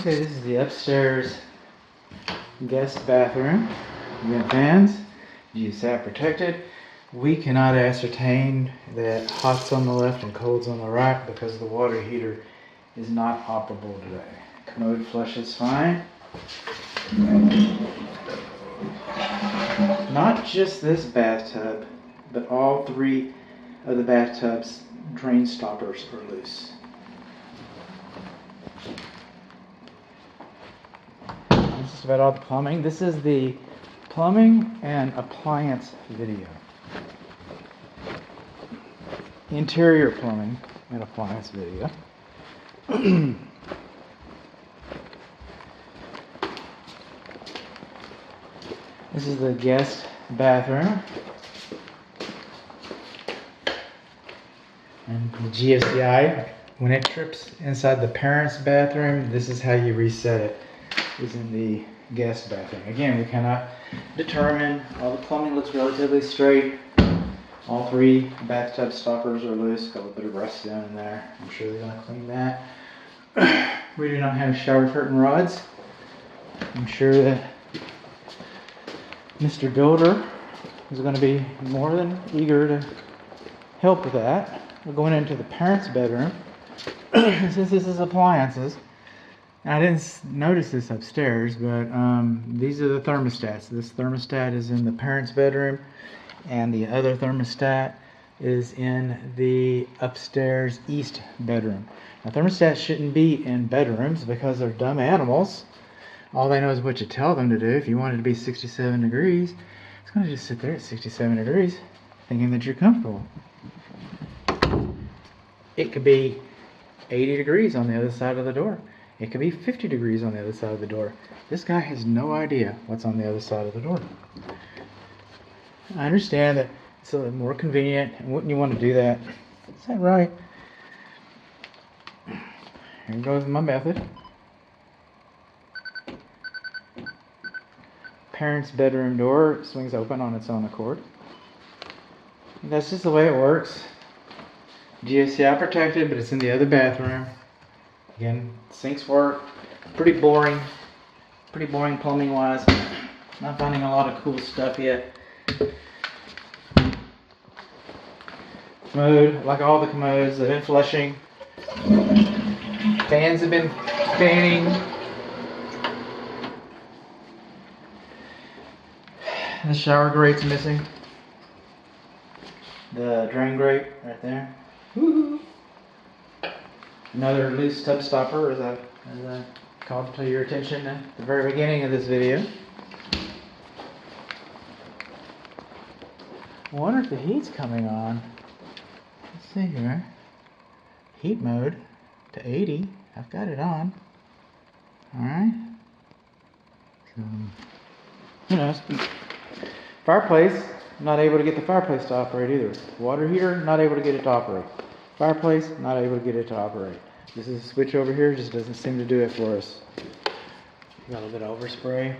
Okay, this is the upstairs guest bathroom. We got fans, GSAP protected. We cannot ascertain that hot's on the left and cold's on the right because the water heater is not operable today. Commode flush is fine. Not just this bathtub, but all three of the bathtub's drain stoppers are loose. That's just about all the plumbing. This is the plumbing and appliance video. Interior plumbing and appliance video. This is the guest bathroom. And the GFCI, when it trips inside the parent's bathroom, this is how you reset it, is in the guest bathroom. Again, we cannot determine. All the plumbing looks relatively straight. All three bathtub stoppers are loose. Got a little bit of rust down in there. I'm sure they're going to clean that. We do not have shower curtain rods. I'm sure that Mr. Builder is going to be more than eager to help with that. We're going into the parents' bedroom. Since this is appliances, and I didn't notice this upstairs, but these are the thermostats. This thermostat is in the parents' bedroom, and the other thermostat is in the upstairs east bedroom. Now, thermostats shouldn't be in bedrooms because they're dumb animals. All they know is what you tell them to do. If you want it to be 67 degrees, it's going to just sit there at 67 degrees, thinking that you're comfortable. It could be 80 degrees on the other side of the door. It could be 50 degrees on the other side of the door. This guy has no idea what's on the other side of the door. I understand that it's a little more convenient, and wouldn't you want to do that? Is that right? Here goes my method. Parents' bedroom door swings open on its own accord. And that's just the way it works. GFCI protected, but it's in the other bathroom. Again, sinks work. Pretty boring plumbing wise. Not finding a lot of cool stuff yet. Commode, like all the commodes, they've been flushing. Fans have been fanning. The shower grate's missing. The drain grate right there. Woo-hoo. Another loose tub stopper, as I called to your attention at the very beginning of this video. I wonder if the heat's coming on. Let's see here. Heat mode to 80. I've got it on. Alright. So, who knows? Fireplace, not able to get the fireplace to operate either. Water heater, not able to get it to operate. Fireplace, not able to get it to operate. This is a switch over here, just doesn't seem to do it for us. Got a little bit of overspray.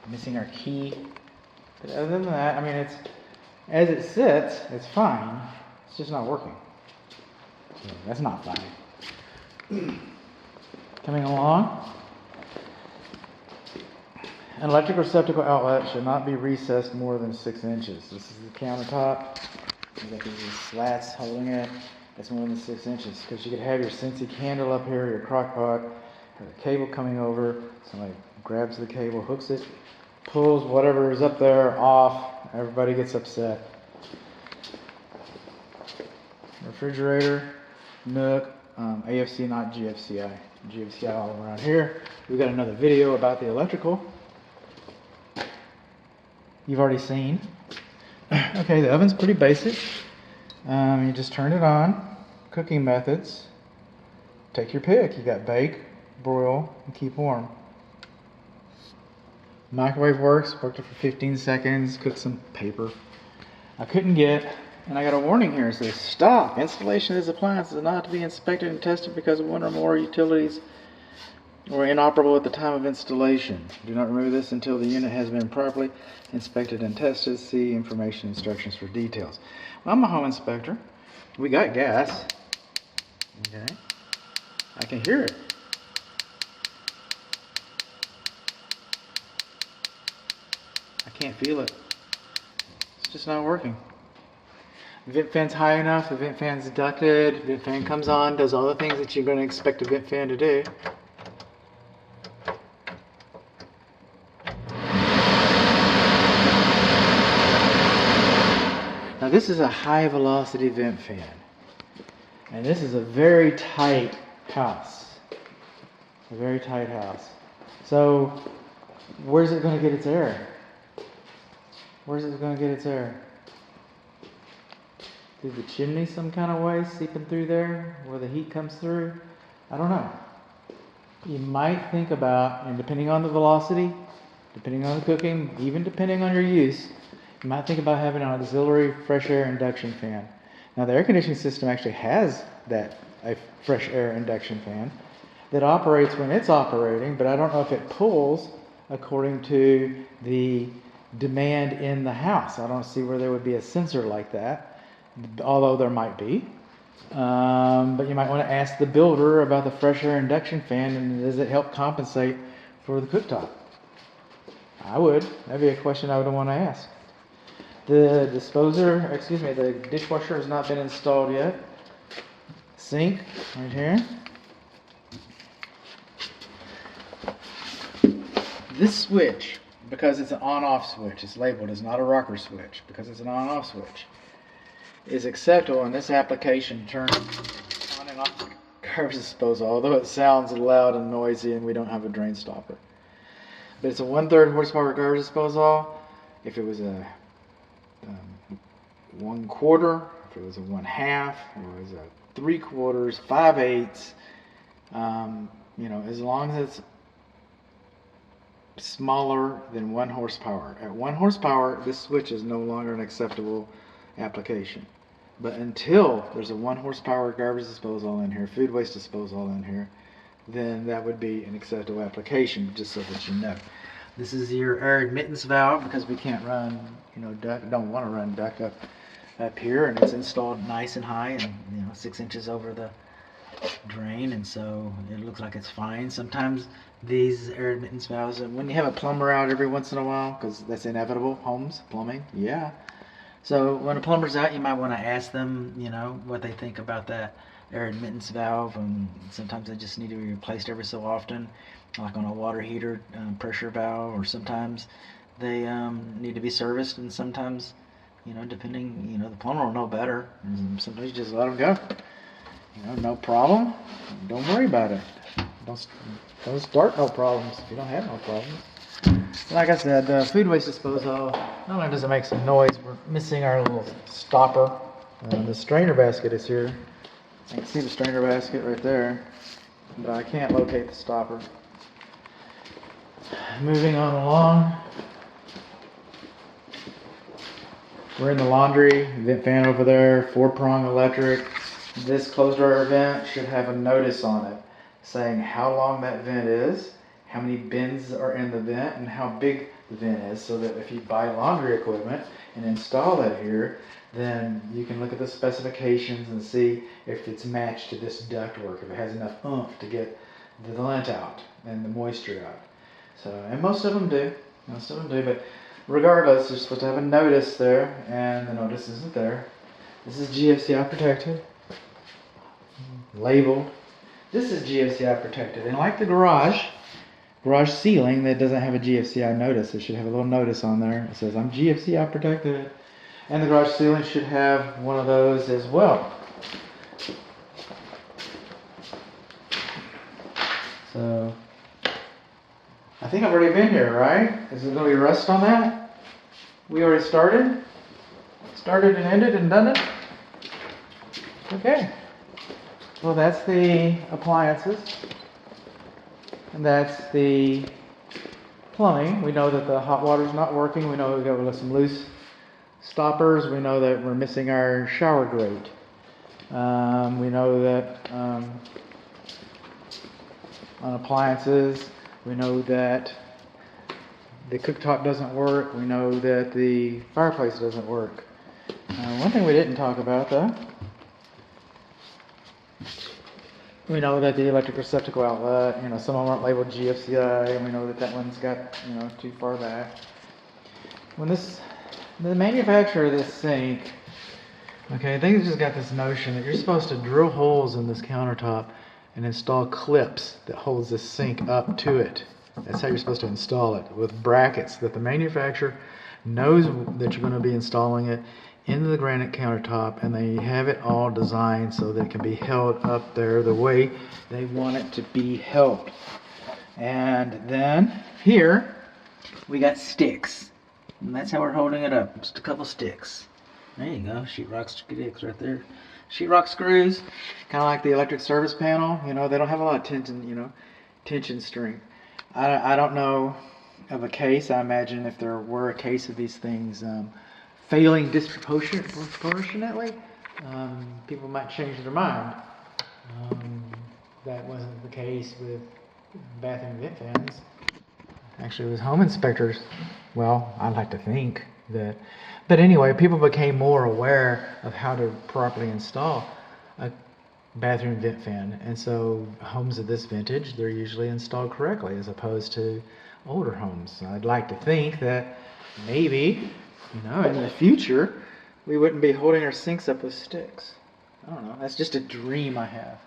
Missing our key. But other than that, I mean, it's as it sits, it's fine. It's just not working. So that's not fine. Coming along. An electric receptacle outlet should not be recessed more than 6 inches. This is the countertop. You've got these slats holding it. That's more than 6 inches, because you could have your Scentsy candle up here, your crock pot, or the cable coming over. Somebody grabs the cable, hooks it, pulls whatever is up there off. Everybody gets upset. Refrigerator, nook, AFC, not GFCI. GFCI all around here. We've got another video about the electrical. You've already seen. Okay, the oven's pretty basic. You just turn it on. Cooking methods. Take your pick. You got bake, broil, and keep warm. Microwave works. Worked it for 15 seconds. Cooked some paper. I couldn't get, and I got a warning here. It says, stop. Installation of this appliance is not to be inspected and tested because of one or more utilities or inoperable at the time of installation. Do not remove this until the unit has been properly inspected and tested. See information instructions for details. Well, I'm a home inspector. We got gas. Okay. I can hear it. can't feel it. It's just not working. The vent fan's high enough, the vent fan's ducted, vent fan comes on, does all the things that you're going to expect a vent fan to do. Now this is a high velocity vent fan. And this is a very tight house. A very tight house. So where's it going to get its air? Where's it going to get its air? Through the chimney some kind of way, seeping through there where the heat comes through? I don't know. You might think about, and depending on the velocity, depending on the cooking, even depending on your use, you might think about having an auxiliary fresh air induction fan. Now the air conditioning system actually has a fresh air induction fan that operates when it's operating, but I don't know if it pulls according to the demand in the house. I don't see where there would be a sensor like that, although there might be. But you might want to ask the builder about the fresh air induction fan, and does it help compensate for the cooktop? I would. That'd be a question I would want to ask. The dishwasher has not been installed yet. Sink right here. This switch, because it's an on-off switch, it's labeled as not a rocker switch, because it's an on-off switch, is acceptable in this application to turn on and off the garbage disposal, although it sounds loud and noisy and we don't have a drain stopper. But it's a 1/3 horsepower garbage disposal. If it was a 1/4, if it was a 1/2, if it was a 3/4, 5/8, as long as it's smaller than 1 horsepower. At 1 horsepower, this switch is no longer an acceptable application. But until there's a 1 horsepower garbage disposal in here, food waste disposal in here, then that would be an acceptable application, just so that you know. This is your air admittance valve, because we can't run, don't want to run duct up here, and it's installed nice and high and 6 inches over the drain, and so it looks like it's fine. Sometimes these air admittance valves, and when you have a plumber out every once in a while, because that's inevitable, homes, plumbing, yeah. So when a plumber's out, you might want to ask them, what they think about that air admittance valve, and sometimes they just need to be replaced every so often, like on a water heater pressure valve, or sometimes they need to be serviced, and sometimes, depending, the plumber will know better, and sometimes you just let them go. No problem. Don't worry about it. Don't start no problems if you don't have no problems. Like I said, the food waste disposal, not only does it make some noise, we're missing our little stopper. The strainer basket is here. I can see the strainer basket right there, but I can't locate the stopper. Moving on along. We're in the laundry, vent fan over there, 4-prong electric. This closed door vent should have a notice on it saying how long that vent is, how many bins are in the vent, and how big the vent is, so that if you buy laundry equipment and install that here, then you can look at the specifications and see if it's matched to this ductwork, if it has enough oomph to get the lint out and the moisture out. So, and most of them do, but regardless, you're supposed to have a notice there, and the notice isn't there. This is GFCI protected, labeled. This is GFCI protected, and like the garage ceiling that doesn't have a GFCI notice, it should have a little notice on there. It says, I'm GFCI protected. And the garage ceiling should have one of those as well. So, I think I've already been here, right? Is there going to be rust on that? We already started? Started and ended and done it? Okay. Well, that's the appliances. And that's the plumbing. We know that the hot water's not working. We know we've got some loose stoppers. We know that we're missing our shower grate. We know that on appliances, we know that the cooktop doesn't work. We know that the fireplace doesn't work. One thing we didn't talk about, though, we know that the electric receptacle outlet, some of them aren't labeled GFCI, and we know that that one's got, too far back. the manufacturer of this sink, okay, they just got this notion that you're supposed to drill holes in this countertop and install clips that holds this sink up to it. That's how you're supposed to install it, with brackets that the manufacturer knows that you're going to be installing it into the granite countertop, and they have it all designed so that it can be held up there the way they want it to be held. And then here we got sticks, and that's how we're holding it up, just a couple sticks. There you go, sheetrock sticks right there. Sheetrock screws, kind of like the electric service panel. You know, they don't have a lot of tension, tension strength. I don't know of a case. I imagine if there were a case of these things failing disproportionately, people might change their mind. That wasn't the case with bathroom vent fans. Actually, it was home inspectors. Well, I'd like to think that. But anyway, people became more aware of how to properly install a bathroom vent fan. And so homes of this vintage, they're usually installed correctly as opposed to older homes. I'd like to think that maybe, in the future, we wouldn't be holding our sinks up with sticks. I don't know. That's just a dream I have.